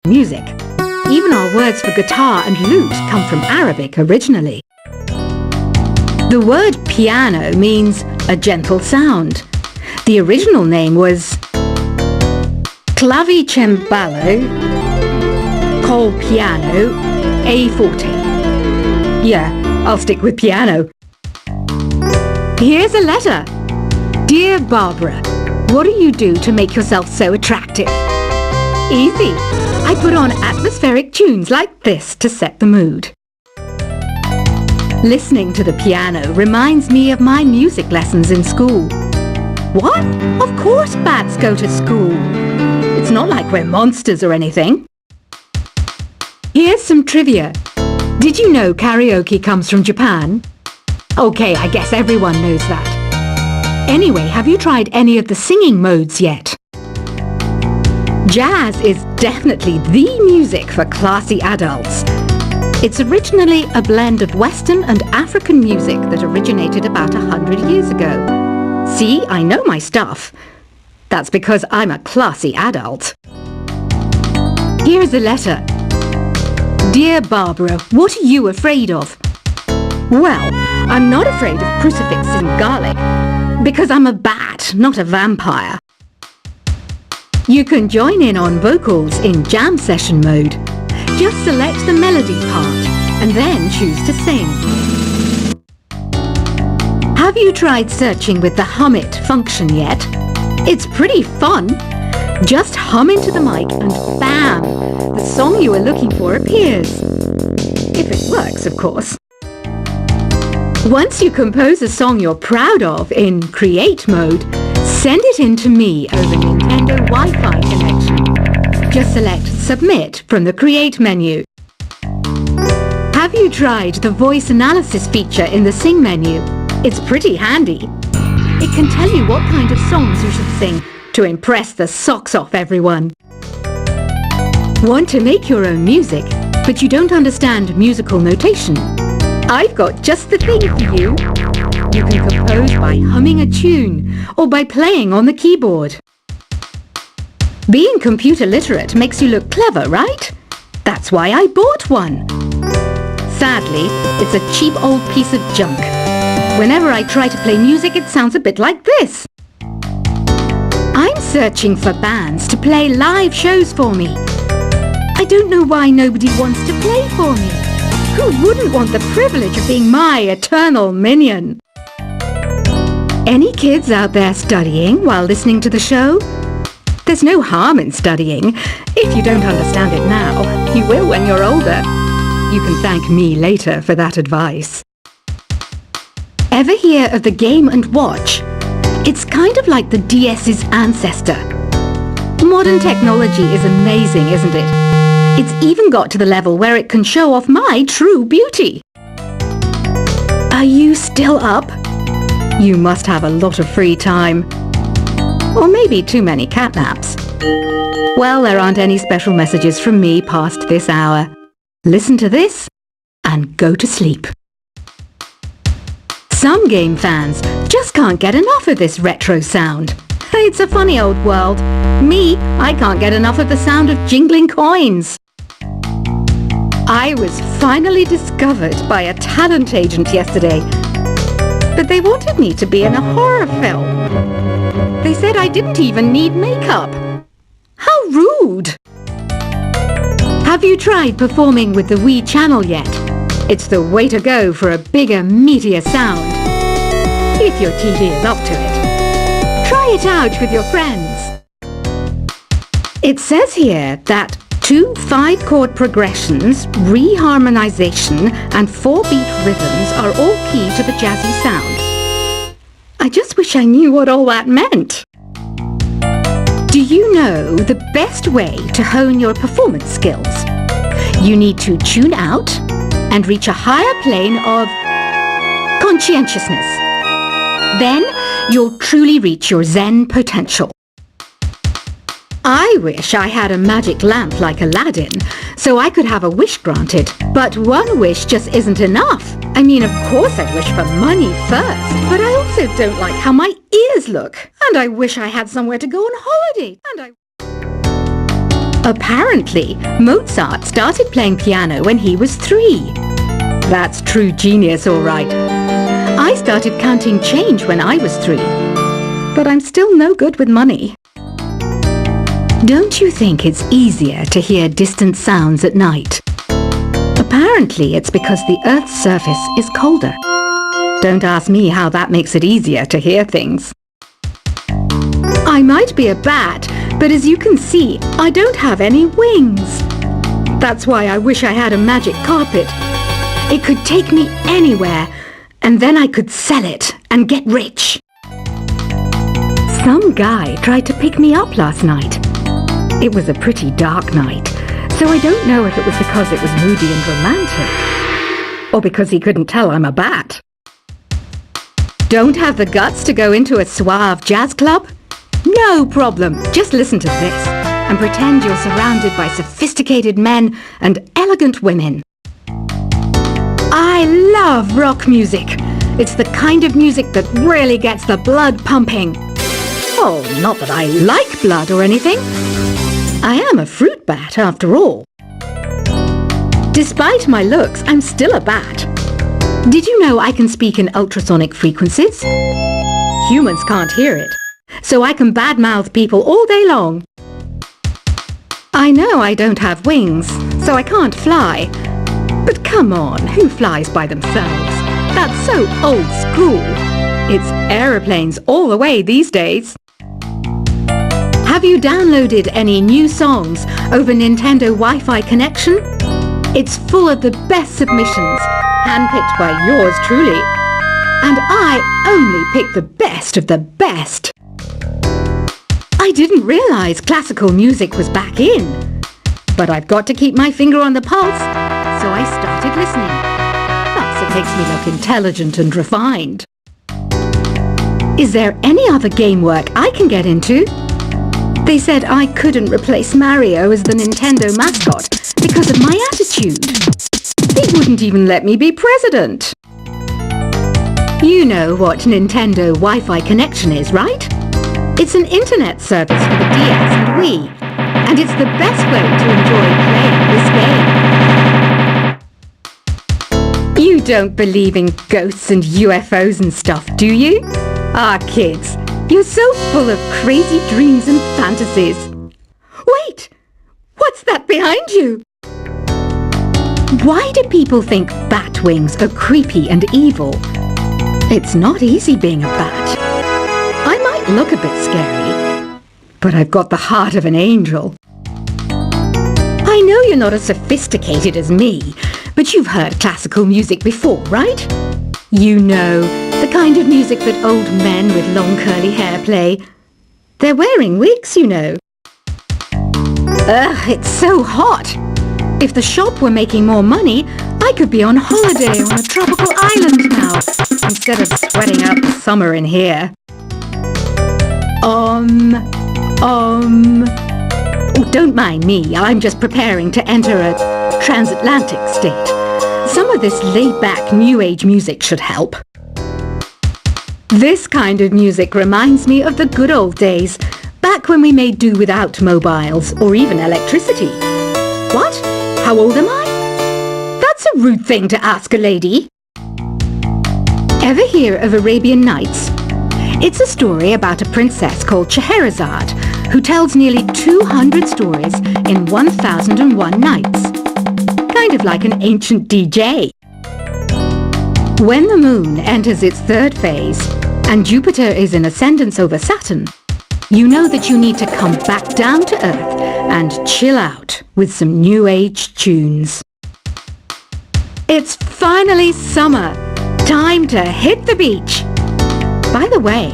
music. Even our words for guitar and lute come from Arabic originally. The word piano means a gentle sound. The original name was clavicembalo col piano a forte. Yeah, I'll stick with piano. Here's a letter. Dear Barbara, what do you do to make yourself so attractive? Easy. I put on atmospheric tunes like this to set the mood. Listening to the piano reminds me of my music lessons in school. What? Of course bats go to school. It's not like we're monsters or anything. Here's some trivia. Did you know karaoke comes from Japan? Okay, I guess everyone knows that. Anyway, have you tried any of the singing modes yet? Jazz is definitely the music for classy adults. It's originally a blend of Western and African music that originated about 100 years ago. See, I know my stuff. That's because I'm a classy adult. Here's a letter. Dear Barbara, what are you afraid of? Well, I'm not afraid of crucifix and garlic, because I'm a bat, not a vampire. You can join in on vocals in jam session mode. Just select the melody part and then choose to sing. Have you tried searching with the Hum It function yet? It's pretty fun. Just hum into the mic and bam! The song you are looking for appears. If it works, of course. Once you compose a song you're proud of in Create mode, send it in to me over Nintendo Wi-Fi connection. Just select Submit from the Create menu. Have you tried the voice analysis feature in the Sing menu? It's pretty handy. It can tell you what kind of songs you should sing to impress the socks off everyone. Want to make your own music, but you don't understand musical notation? I've got just the thing for you. You can compose by humming a tune or by playing on the keyboard. Being computer literate makes you look clever, right? That's why I bought one. Sadly, it's a cheap old piece of junk. Whenever I try to play music, it sounds a bit like this. I'm searching for bands to play live shows for me. I don't know why nobody wants to play for me. Who wouldn't want the privilege of being my eternal minion? Any kids out there studying while listening to the show? There's no harm in studying. If you don't understand it now, you will when you're older. You can thank me later for that advice. Ever hear of the Game & Watch? It's kind of like the DS's ancestor. Modern technology is amazing, isn't it? It's even got to the level where it can show off my true beauty. Are you still up? You must have a lot of free time. Or maybe too many catnaps. Well, there aren't any special messages from me past this hour. Listen to this and go to sleep. Some game fans just can't get enough of this retro sound. It's a funny old world. Me, I can't get enough of the sound of jingling coins. I was finally discovered by a talent agent yesterday, but they wanted me to be in a horror film. They said I didn't even need makeup. How rude! Have you tried performing with the Wii channel yet? It's the way to go for a bigger, meatier sound. If your TV is up to it. Try it out with your friends. It says here that 2 5-chord progressions, reharmonization and 4-beat rhythms are all key to the jazzy sound. I just wish I knew what all that meant. Do you know the best way to hone your performance skills? You need to tune out and reach a higher plane of conscientiousness. Then you'll truly reach your Zen potential. I wish I had a magic lamp like Aladdin, so I could have a wish granted. But one wish just isn't enough. I mean, of course I'd wish for money first, but I also don't like how my ears look. And I wish I had somewhere to go on holiday. Apparently, Mozart started playing piano when he was 3. That's true genius, all right. I started counting change when I was 3. But I'm still no good with money. Don't you think it's easier to hear distant sounds at night? Apparently, it's because the Earth's surface is colder. Don't ask me how that makes it easier to hear things. I might be a bat, but as you can see, I don't have any wings. That's why I wish I had a magic carpet. It could take me anywhere, and then I could sell it and get rich. Some guy tried to pick me up last night. It was a pretty dark night, so I don't know if it was because it was moody and romantic, or because he couldn't tell I'm a bat. Don't have the guts to go into a suave jazz club? No problem. Just listen to this and pretend you're surrounded by sophisticated men and elegant women. I love rock music. It's the kind of music that really gets the blood pumping. Oh, not that I like blood or anything. I am a fruit bat after all. Despite my looks, I'm still a bat. Did you know I can speak in ultrasonic frequencies? Humans can't hear it, so I can badmouth people all day long. I know I don't have wings, so I can't fly. But come on, who flies by themselves? That's so old school. It's aeroplanes all the way these days. Have you downloaded any new songs over Nintendo Wi-Fi connection? It's full of the best submissions, handpicked by yours truly. And I only pick the best of the best. I didn't realize classical music was back in. But I've got to keep my finger on the pulse, so I started listening. That's what makes me look intelligent and refined. Is there any other game work I can get into? They said I couldn't replace Mario as the Nintendo mascot because of my attitude. They wouldn't even let me be president. You know what Nintendo Wi-Fi connection is, right? It's an internet service for the DS and Wii, and it's the best way to enjoy playing this game. You don't believe in ghosts and UFOs and stuff, do you? Ah, kids, you're so full of crazy dreams and fantasies. Wait! What's that behind you? Why do people think bat wings are creepy and evil? It's not easy being a bat. I might look a bit scary, but I've got the heart of an angel. I know you're not as sophisticated as me, but you've heard classical music before, right? You know, the kind of music that old men with long curly hair play. They're wearing wigs, you know. Ugh, it's so hot. If the shop were making more money, I could be on holiday on a tropical island now, instead of sweating out the summer in here. Oh, don't mind me. I'm just preparing to enter a transatlantic state. Some of this laid-back New Age music should help. This kind of music reminds me of the good old days, back when we made do without mobiles or even electricity. What? How old am I? That's a rude thing to ask a lady. Ever hear of Arabian Nights? It's a story about a princess called Scheherazade, who tells nearly 200 stories in 1001 nights. Kind of like an ancient DJ. When the moon enters its third phase, and Jupiter is in ascendance over Saturn, you know that you need to come back down to Earth and chill out with some New Age tunes. It's finally summer. Time to hit the beach. By the way,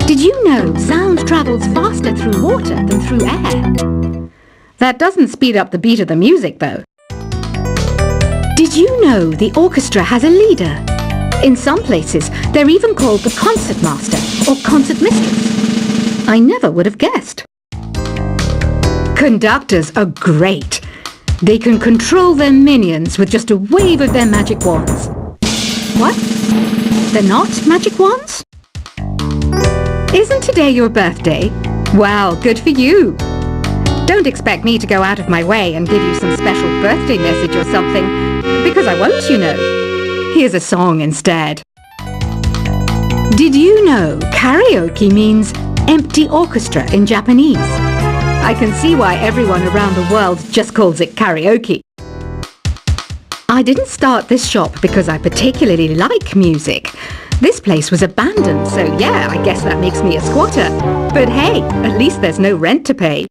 did you know sound travels faster through water than through air? That doesn't speed up the beat of the music, though. Did you know the orchestra has a leader? In some places, they're even called the concert master or concert mistress. I never would have guessed. Conductors are great. They can control their minions with just a wave of their magic wands. What? They're not magic wands? Isn't today your birthday? Wow, good for you. Don't expect me to go out of my way and give you some special birthday message or something, because I won't, you know. Here's a song instead. Did you know karaoke means empty orchestra in Japanese? I can see why everyone around the world just calls it karaoke. I didn't start this shop because I particularly like music. This place was abandoned, so yeah, I guess that makes me a squatter. But hey, at least there's no rent to pay.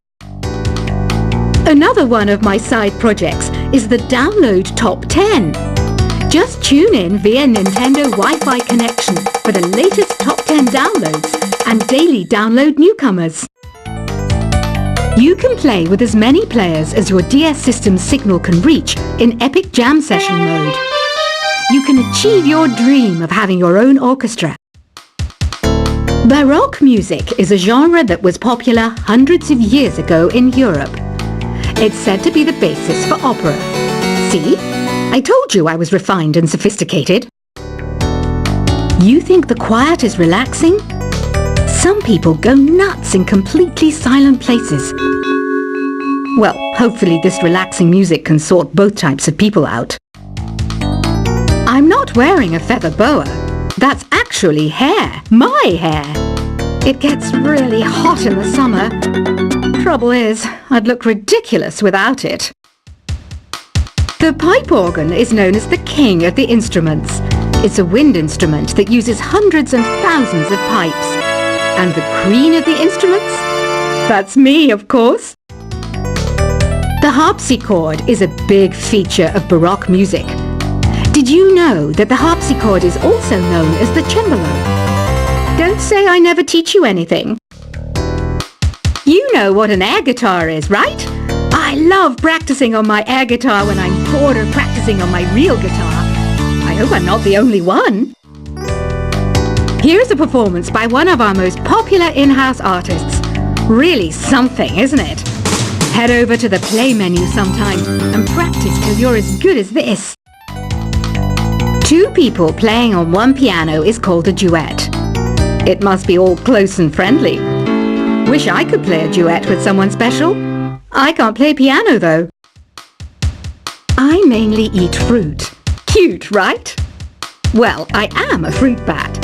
Another one of my side projects is the Download Top 10. Just tune in via Nintendo Wi-Fi connection for the latest top 10 downloads and daily download newcomers. You can play with as many players as your DS system's signal can reach in Epic Jam Session mode. You can achieve your dream of having your own orchestra. Baroque music is a genre that was popular hundreds of years ago in Europe. It's said to be the basis for opera. See? I told you I was refined and sophisticated. You think the quiet is relaxing? Some people go nuts in completely silent places. Well, hopefully this relaxing music can sort both types of people out. I'm not wearing a feather boa. That's actually hair. My hair. It gets really hot in the summer. Trouble is, I'd look ridiculous without it. The pipe organ is known as the king of the instruments. It's a wind instrument that uses hundreds and thousands of pipes. And the queen of the instruments? That's me, of course. The harpsichord is a big feature of Baroque music. Did you know that the harpsichord is also known as the cembalo? Don't say I never teach you anything. You know what an air guitar is, right? I love practicing on my air guitar when I'm bored of practicing on my real guitar. I hope I'm not the only one. Here's a performance by one of our most popular in-house artists. Really something, isn't it? Head over to the play menu sometime and practice till you're as good as this. Two people playing on one piano is called a duet. It must be all close and friendly. Wish I could play a duet with someone special. I can't play piano though. I mainly eat fruit. Cute, right? Well, I am a fruit bat.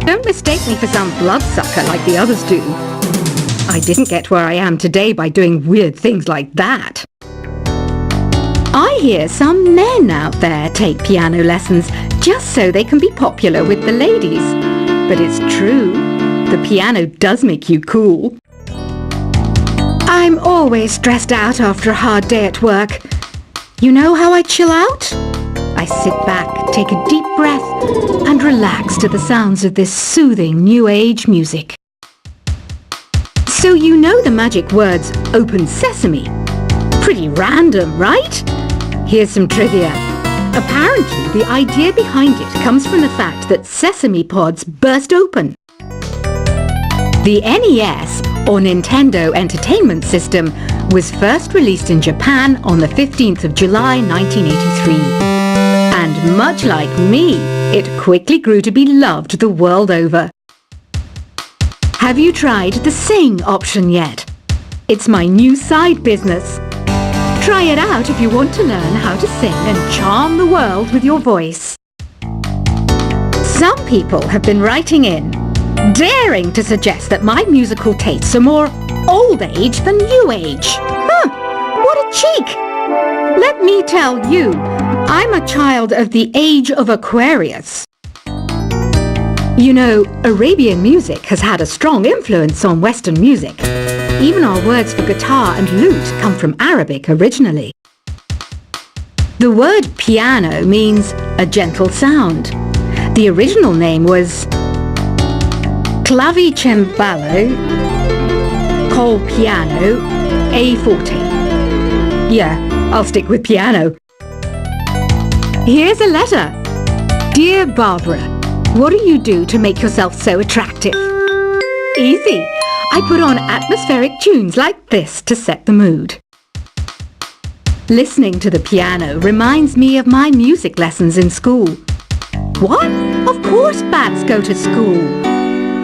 Don't mistake me for some bloodsucker like the others do. I didn't get where I am today by doing weird things like that. I hear some men out there take piano lessons just so they can be popular with the ladies. But it's true, the piano does make you cool. I'm always stressed out after a hard day at work. You know how I chill out? I sit back, take a deep breath, and relax to the sounds of this soothing new age music. So you know the magic words "Open Sesame"? Pretty random, right? Here's some trivia. Apparently, the idea behind it comes from the fact that sesame pods burst open. The NES, or Nintendo Entertainment System, was first released in Japan on the 15th of July 1983. And much like me, it quickly grew to be loved the world over. Have you tried the Sing option yet? It's my new side business. Try it out if you want to learn how to sing and charm the world with your voice. Some people have been writing in, daring to suggest that my musical tastes are more old age than new age. Huh, what a cheek! Let me tell you, I'm a child of the age of Aquarius. You know, Arabian music has had a strong influence on Western music. Even our words for guitar and lute come from Arabic originally. The word piano means a gentle sound. The original name was clavicembalo col piano a forte. Yeah, I'll stick with piano. Here's a letter. Dear Barbara, what do you do to make yourself so attractive? Easy. I put on atmospheric tunes like this to set the mood. Listening to the piano reminds me of my music lessons in school. What? Of course bats go to school.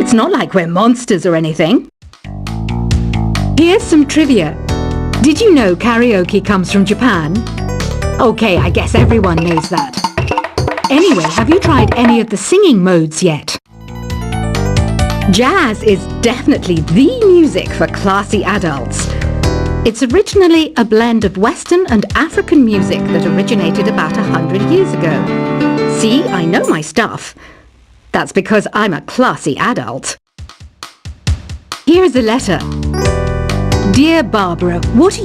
It's not like we're monsters or anything. Here's some trivia. Did you know karaoke comes from Japan? Okay, I guess everyone knows that. Anyway, have you tried any of the singing modes yet? Jazz is definitely the music for classy adults. It's originally a blend of Western and African music that originated about 100 years ago. See, I know my stuff. That's because I'm a classy adult. Here is a letter. Dear Barbara, what are